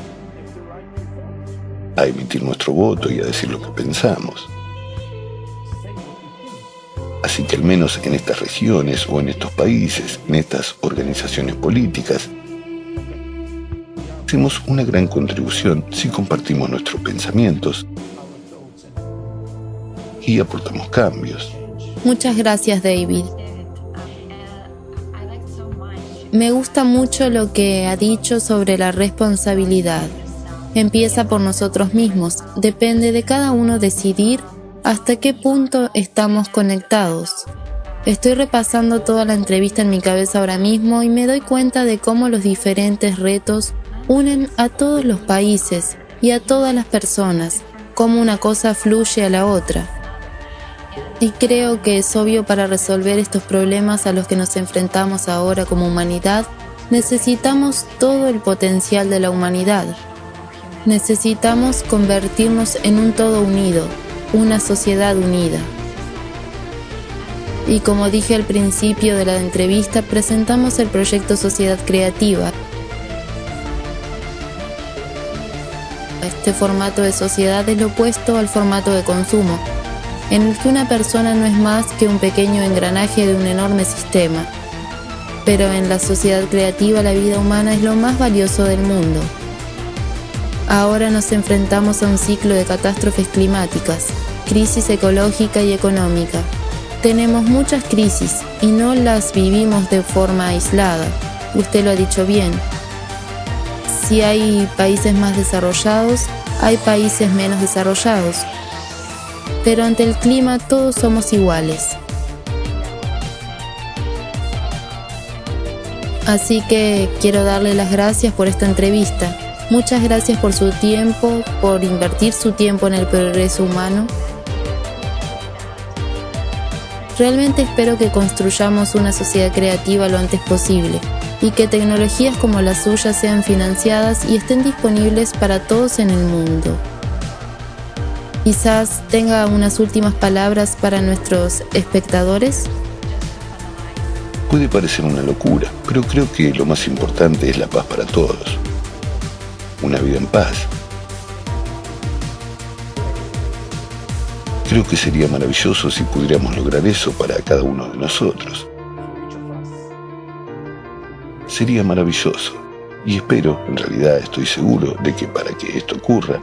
a emitir nuestro voto y a decir lo que pensamos. Así que al menos en estas regiones o en estos países, en estas organizaciones políticas, hacemos una gran contribución si compartimos nuestros pensamientos y aportamos cambios. Muchas gracias, David. Me gusta mucho lo que ha dicho sobre la responsabilidad. Empieza por nosotros mismos. Depende de cada uno decidir hasta qué punto estamos conectados. Estoy repasando toda la entrevista en mi cabeza ahora mismo y me doy cuenta de cómo los diferentes retos unen a todos los países y a todas las personas, cómo una cosa fluye a la otra. Y creo que es obvio, para resolver estos problemas a los que nos enfrentamos ahora como humanidad, necesitamos todo el potencial de la humanidad. Necesitamos convertirnos en un todo unido, una sociedad unida. Y como dije al principio de la entrevista, presentamos el proyecto Sociedad Creativa. Este formato de sociedad es lo opuesto al formato de consumo, en el que una persona no es más que un pequeño engranaje de un enorme sistema. Pero en la sociedad creativa la vida humana es lo más valioso del mundo. Ahora nos enfrentamos a un ciclo de catástrofes climáticas, crisis ecológica y económica. Tenemos muchas crisis y no las vivimos de forma aislada. Usted lo ha dicho bien. Si hay países más desarrollados, hay países menos desarrollados. Pero ante el clima todos somos iguales. Así que quiero darle las gracias por esta entrevista. Muchas gracias por su tiempo, por invertir su tiempo en el progreso humano. Realmente espero que construyamos una sociedad creativa lo antes posible y que tecnologías como la suya sean financiadas y estén disponibles para todos en el mundo. Quizás tenga unas últimas palabras para nuestros espectadores. Puede parecer una locura, pero creo que lo más importante es la paz para todos. Una vida en paz. Creo que sería maravilloso si pudiéramos lograr eso para cada uno de nosotros. Sería maravilloso. Y espero, en realidad estoy seguro de que para que esto ocurra,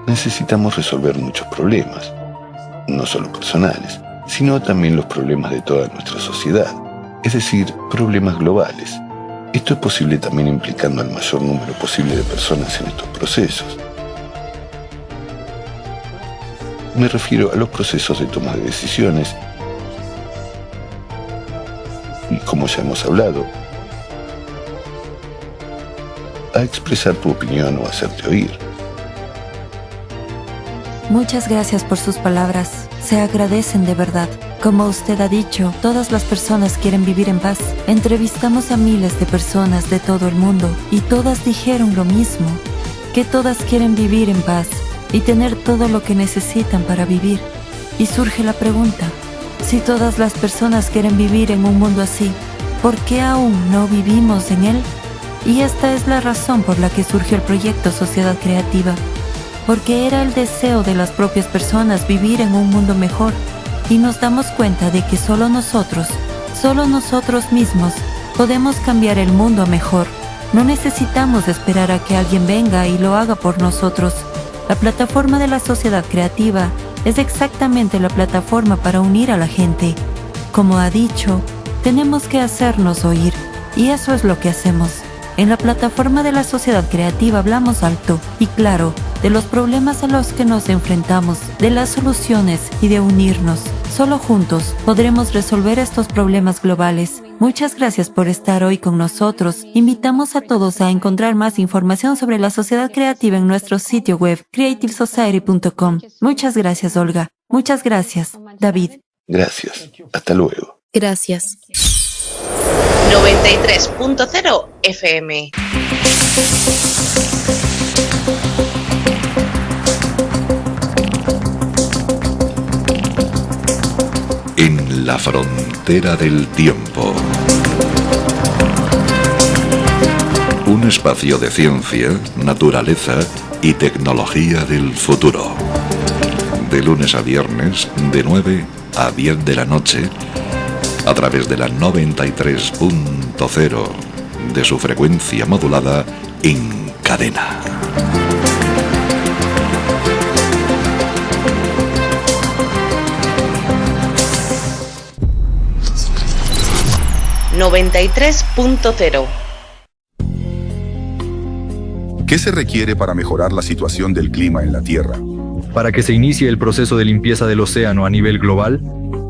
necesitamos resolver muchos problemas, no solo personales, sino también los problemas de toda nuestra sociedad, es decir, problemas globales. Esto es posible también implicando al mayor número posible de personas en estos procesos. Me refiero a los procesos de toma de decisiones y, como ya hemos hablado, a expresar tu opinión o hacerte oír. Muchas gracias por sus palabras. Se agradecen de verdad. Como usted ha dicho, todas las personas quieren vivir en paz. Entrevistamos a miles de personas de todo el mundo y todas dijeron lo mismo, que todas quieren vivir en paz y tener todo lo que necesitan para vivir. Y surge la pregunta, si todas las personas quieren vivir en un mundo así, ¿por qué aún no vivimos en él? Y esta es la razón por la que surgió el proyecto Sociedad Creativa, porque era el deseo de las propias personas vivir en un mundo mejor, y nos damos cuenta de que solo nosotros mismos, podemos cambiar el mundo a mejor. No necesitamos esperar a que alguien venga y lo haga por nosotros. La plataforma de la Sociedad Creativa es exactamente la plataforma para unir a la gente. Como ha dicho, tenemos que hacernos oír, y eso es lo que hacemos. En la plataforma de la Sociedad Creativa hablamos alto y claro de los problemas a los que nos enfrentamos, de las soluciones y de unirnos. Solo juntos podremos resolver estos problemas globales. Muchas gracias por estar hoy con nosotros. Invitamos a todos a encontrar más información sobre la Sociedad Creativa en nuestro sitio web creativesociety.com. Muchas gracias, Olga. Muchas gracias, David. Gracias. Hasta luego. Gracias. 93.0 FM. En la frontera del tiempo. Un espacio de ciencia, naturaleza y tecnología del futuro. De lunes a viernes, de 9 a 10 de la noche, a través de la 93.0 de su frecuencia modulada en cadena. ...93.0. ¿Qué se requiere para mejorar la situación del clima en la Tierra? Para que se inicie el proceso de limpieza del océano a nivel global,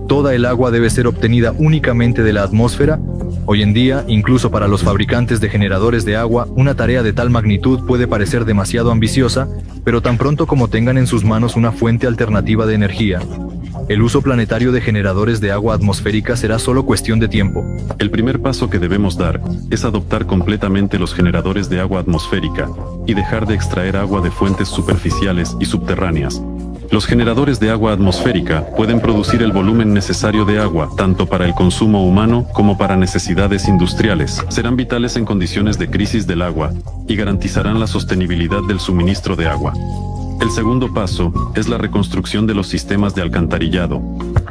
toda el agua debe ser obtenida únicamente de la atmósfera. Hoy en día, incluso para los fabricantes de generadores de agua, una tarea de tal magnitud puede parecer demasiado ambiciosa, pero tan pronto como tengan en sus manos una fuente alternativa de energía, el uso planetario de generadores de agua atmosférica será solo cuestión de tiempo. El primer paso que debemos dar es adoptar completamente los generadores de agua atmosférica y dejar de extraer agua de fuentes superficiales y subterráneas. Los generadores de agua atmosférica pueden producir el volumen necesario de agua, tanto para el consumo humano como para necesidades industriales. Serán vitales en condiciones de crisis del agua y garantizarán la sostenibilidad del suministro de agua. El segundo paso es la reconstrucción de los sistemas de alcantarillado.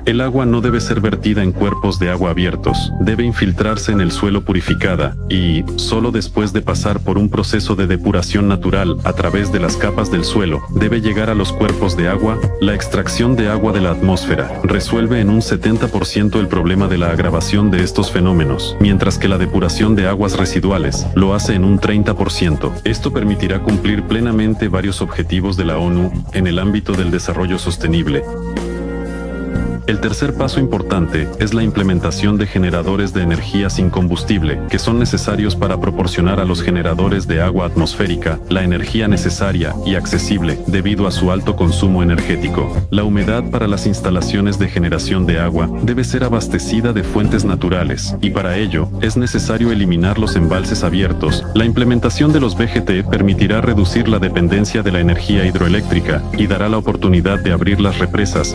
El agua no debe ser vertida en cuerpos de agua abiertos, debe infiltrarse en el suelo purificada y, solo después de pasar por un proceso de depuración natural a través de las capas del suelo, debe llegar a los cuerpos de agua. La extracción de agua de la atmósfera resuelve en un 70% el problema de la agravación de estos fenómenos, mientras que la depuración de aguas residuales lo hace en un 30%. Esto permitirá cumplir plenamente varios objetivos de la ONU en el ámbito del desarrollo sostenible. El tercer paso importante es la implementación de generadores de energía sin combustible, que son necesarios para proporcionar a los generadores de agua atmosférica la energía necesaria y accesible debido a su alto consumo energético. La humedad para las instalaciones de generación de agua debe ser abastecida de fuentes naturales, y para ello es necesario eliminar los embalses abiertos. La implementación de los VGT permitirá reducir la dependencia de la energía hidroeléctrica y dará la oportunidad de abrir las represas.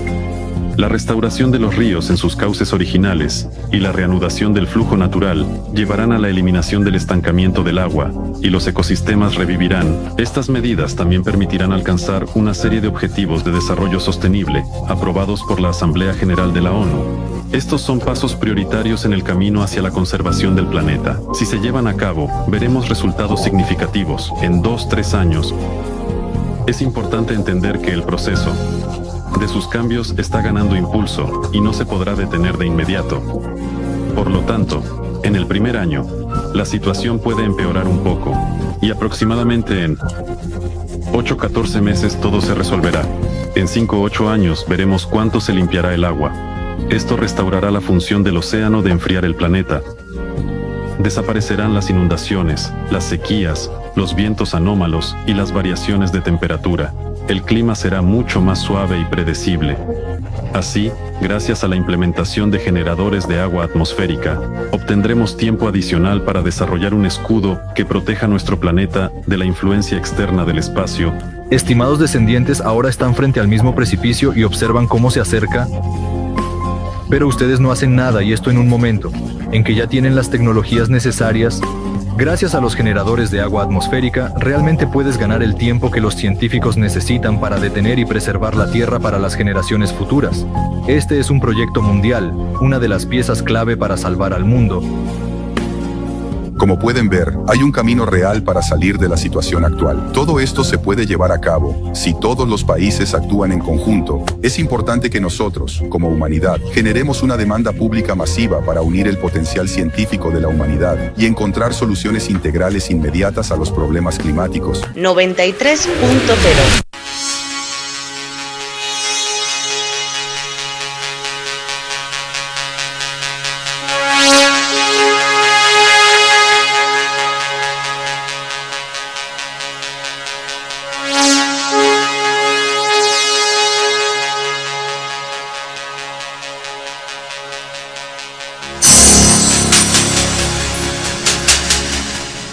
La restauración de los ríos en sus cauces originales y la reanudación del flujo natural llevarán a la eliminación del estancamiento del agua y los ecosistemas revivirán. Estas medidas también permitirán alcanzar una serie de objetivos de desarrollo sostenible aprobados por la Asamblea General de la ONU. Estos son pasos prioritarios en el camino hacia la conservación del planeta. Si se llevan a cabo, veremos resultados significativos en 2-3 años. Es importante entender que el proceso de sus cambios está ganando impulso y no se podrá detener de inmediato. Por lo tanto, en el primer año, la situación puede empeorar un poco y aproximadamente en 8-14 meses todo se resolverá. En 5-8 años veremos cuánto se limpiará el agua. Esto restaurará la función del océano de enfriar el planeta. Desaparecerán las inundaciones, las sequías, los vientos anómalos y las variaciones de temperatura. el clima será mucho más suave y predecible. Así, gracias a la implementación de generadores de agua atmosférica, obtendremos tiempo adicional para desarrollar un escudo que proteja nuestro planeta de la influencia externa del espacio. Estimados descendientes ahora están frente al mismo precipicio y observan cómo se acerca. Pero ustedes no hacen nada, y esto en un momento en que ya tienen las tecnologías necesarias. Gracias a los generadores de agua atmosférica, realmente puedes ganar el tiempo que los científicos necesitan para detener y preservar la Tierra para las generaciones futuras. Este es un proyecto mundial, una de las piezas clave para salvar al mundo. Como pueden ver, hay un camino real para salir de la situación actual. Todo esto se puede llevar a cabo si todos los países actúan en conjunto. Es importante que nosotros, como humanidad, generemos una demanda pública masiva para unir el potencial científico de la humanidad y encontrar soluciones integrales inmediatas a los problemas climáticos. 93.0.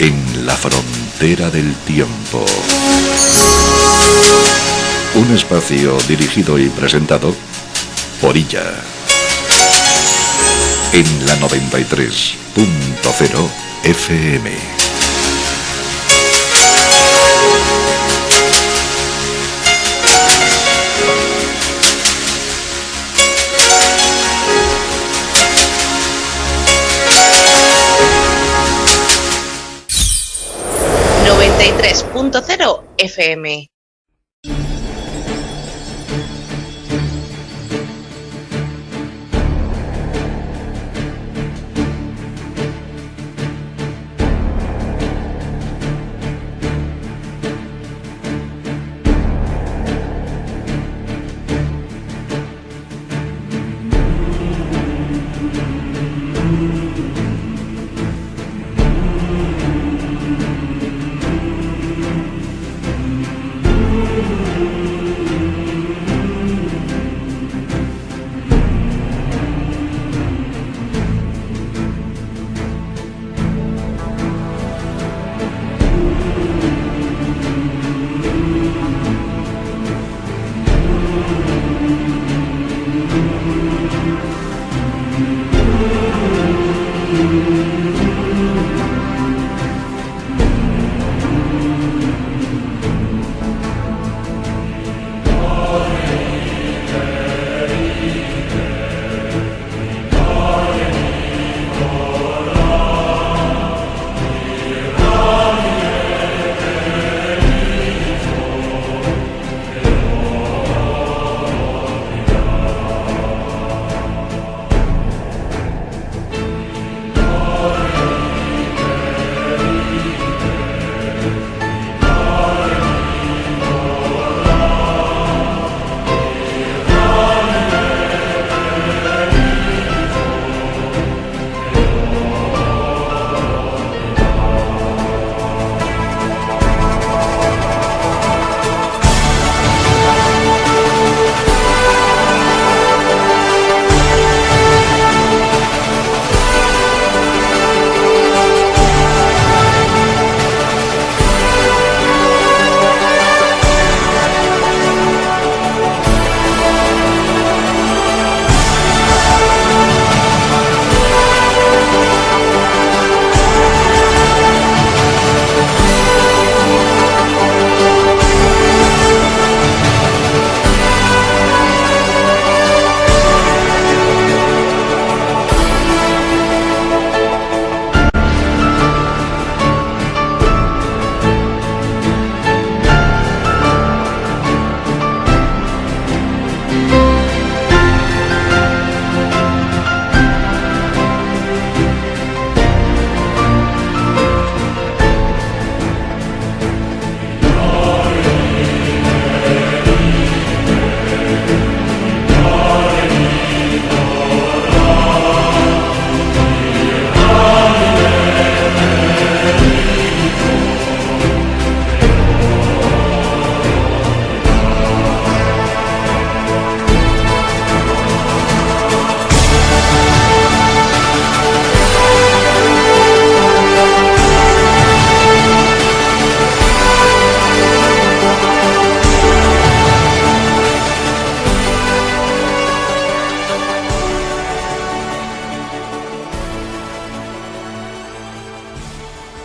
En la frontera del tiempo. Un espacio dirigido y presentado por Illa. En la 93.0 FM. .0 FM.